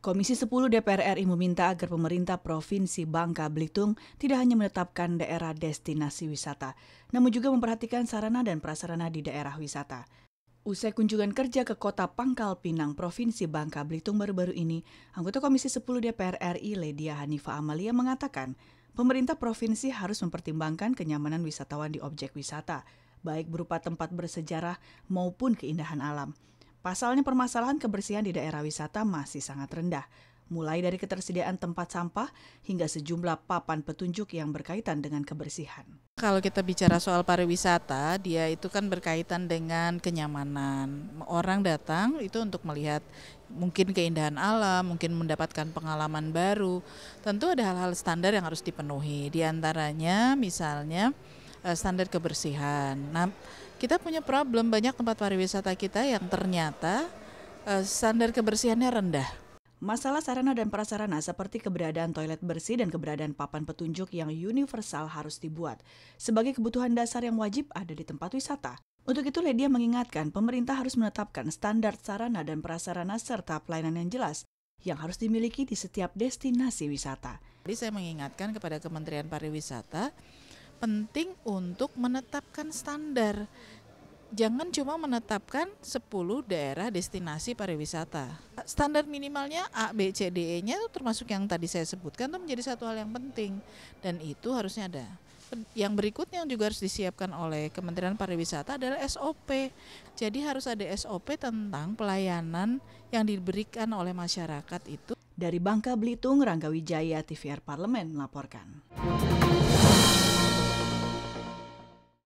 Komisi 10 DPR RI meminta agar pemerintah Provinsi Bangka Belitung tidak hanya menetapkan daerah destinasi wisata, namun juga memperhatikan sarana dan prasarana di daerah wisata. Usai kunjungan kerja ke kota Pangkal Pinang, Provinsi Bangka Belitung baru-baru ini, anggota Komisi 10 DPR RI Ledia Hanifa Amalia mengatakan, pemerintah provinsi harus mempertimbangkan kenyamanan wisatawan di objek wisata, baik berupa tempat bersejarah maupun keindahan alam. Pasalnya permasalahan kebersihan di daerah wisata masih sangat rendah, mulai dari ketersediaan tempat sampah hingga sejumlah papan petunjuk yang berkaitan dengan kebersihan. Kalau kita bicara soal pariwisata, dia itu kan berkaitan dengan kenyamanan. Orang datang itu untuk melihat mungkin keindahan alam, mungkin mendapatkan pengalaman baru. Tentu ada hal-hal standar yang harus dipenuhi. Di antaranya misalnya standar kebersihan. Nah, kita punya problem banyak tempat pariwisata kita yang ternyata standar kebersihannya rendah. Masalah sarana dan prasarana seperti keberadaan toilet bersih dan keberadaan papan petunjuk yang universal harus dibuat sebagai kebutuhan dasar yang wajib ada di tempat wisata. Untuk itu, Ledia mengingatkan pemerintah harus menetapkan standar sarana dan prasarana serta pelayanan yang jelas yang harus dimiliki di setiap destinasi wisata. Jadi saya mengingatkan kepada Kementerian Pariwisata penting untuk menetapkan standar. Jangan cuma menetapkan 10 daerah destinasi pariwisata. Standar minimalnya A, B, C, D, E-nya itu termasuk yang tadi saya sebutkan itu menjadi satu hal yang penting. Dan itu harusnya ada. Yang berikutnya yang juga harus disiapkan oleh Kementerian Pariwisata adalah SOP. Jadi harus ada SOP tentang pelayanan yang diberikan oleh masyarakat itu. Dari Bangka Belitung, Rangga Wijaya, TVR Parlemen melaporkan.